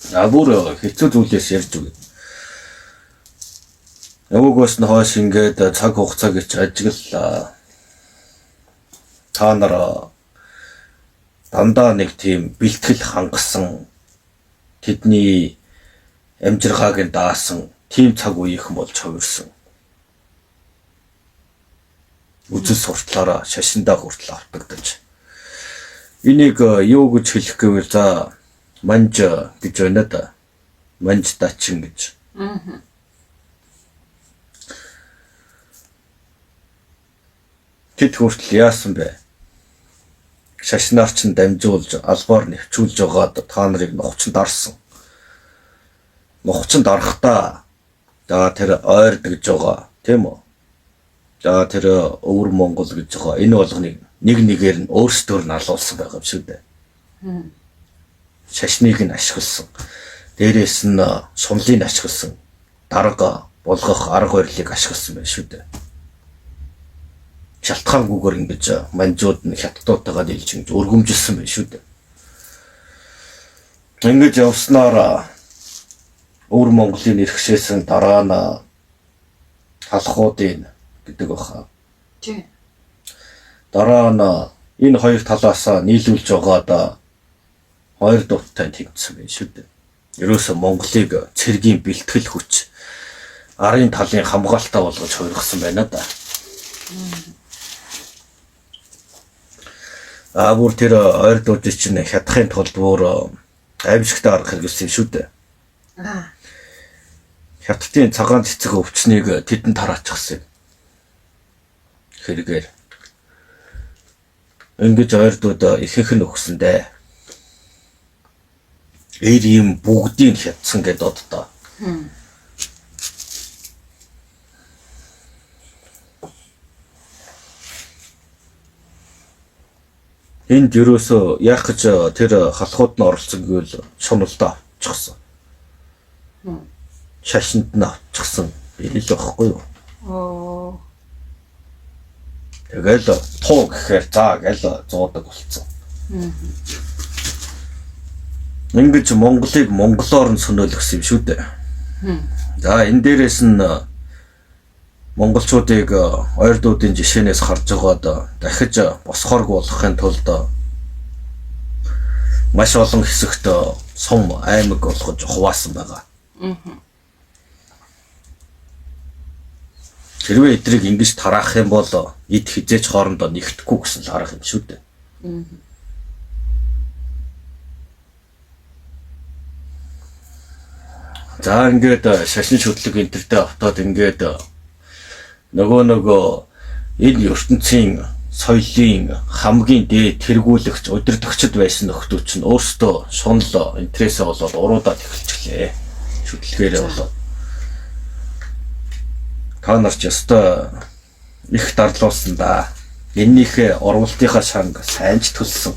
Бүр хэцүү зүйлээс ярьж үг. Нөгөөс нь хойш ингээд цаг хугацаа гэж ажиглалаа. Та нар дандаа нэг тийм бэлтгэл хангасан тэдний амжиргааг даасан тийм цаг үеийнхэн болж хувирсан. Үзэл суртлаараа шашиндаа хүртэл автагдаж. Энийг юу гэж хэлэх гэвэл за манж гэж байна да. Манж дачин гэж. Тэд хүртэл яасан бэ? Шашнаар ч дамжуулж албаар нэвчүүлж байгаад та нарыг нухчин дарсан. Нухчин дарахтаа за тэр ойрд гэж байгаа тийм үү? За тэр өвөр Монгол гэж байгаа энэ болгоныг нэг нэгээр нь өөрсдөр нь алуулсан байгаа юм шүү дээ. Шашныг нь ашигласан. Дээрээс нь сунлыг ашигласан. Дарга болгох арга барилыг ашигласан байх шүү дээ. Шалтгаангүйгээр ингэж манжууд нь хятадуудтайгаа дийлж ингэж өргөмжилсөн байх шүү дээ. Ингэж явснаар өвөр Монголын эрхшээсэн дараа нь талхуудын гэдэг баха. Тий. Дараа нь энэ хоёр талаас нийлүүлж байгаад хоёр дуттай тэмцсэн байх шүү дээ. Ерөөсө Монголыг цэргийн бэлтгэл хүч арын талын хамгаалтаа болгож хувиргасан байна да. Бүр тэр ойр дууд чинь хятахын тулд бүр аимшигтай арга хэрэглэсэн юм шүү дээ. Хятадын цагаан цэцэг өвчнийг тэдэнд тараачихсан. Хэрэгээр ингэж ойр дууд ихэнх нь өгсөндөө эр юм бүгдийг хятсан гэдэг оддоо. Энд ерөөсөө яах гэж тэр халахууд нь оролцсон гэвэл шуналдаа авчихсан. Шашинд нь авчихсан биэл байхгүй юу? Тэгэл туу гэхээр заа гэл зуудаг болцсон. Ингэж Монголыг монголоор нь сонирхсан юм шүү дээ. За энэ дээрээс нь монголчуудыг ойр дуудын жишээнээс харж байгаад дахиж босхоорг болгохын тулд маш олон хэсэгт сум аймаг болгож хуваасан байгаа. Хэрвээ эдрийг ингэж тараах юм бол эд хизээч хоорондоо нэгдэхгүй гэсэн л арга юм шүү дээ. За ингээд шашин шүтлэг энтертэй автаад ингээд нөгөө энэ ертөнцийн соёлын хамгийн дээд тэргүүлэгч удирдагчд байсан нөхдүүд чинь өөрсдөө шунал интересээ болоод уруудаад эхэлчихлээ. Шүтлгээрээ болоод. Та нар ч ёстой их дарлуулсан да. Эннийхээ урвалтынхаа шанг сайн ч төлсөн.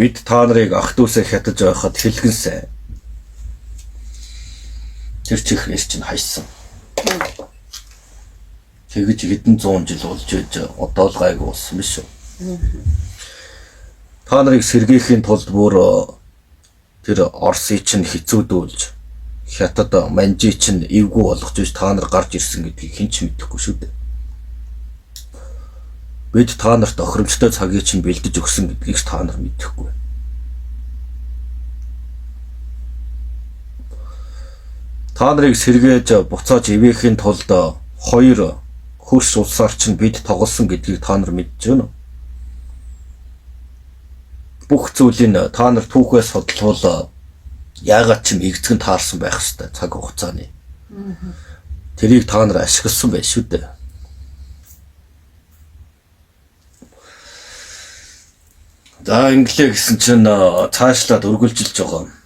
Бид та нарыг ах дүүсээ хятаж байхад хэлгэн сайн. Тэр чихрээс чинь хайсан. Тэгэж хэдэн зуун жил болж байж одоо л гайгүй болсон биш үү? Та нарыг сэргээхийн тулд бүр тэр Орсыг чинь хэцүүдүүлж хятад манжи чинь эвгүй болгож иж та нар гарч ирсэн гэдгийг хэн ч мэдэхгүй шүү дээ. Бид та нарт охиромжтой цагийг чинь бэлдэж өгсөн гэдгийг та нар мэдэхгүй. Та нарыг сэргээж буцааж ивэхийн тулд хоёр хөрш улсаар чинь бид тоглосон гэдгийг та нар мэдж байна уу? Бүх зүйлийг та нар түүхээс судлавал яагаад ч юм игцгэн таарсан байх ёстой цаг хугацааны. Тэрийг та нар ашигласан байх шүү дээ. За инглээ гэсэн чинь цаашлаад өргөлжилж байгаа.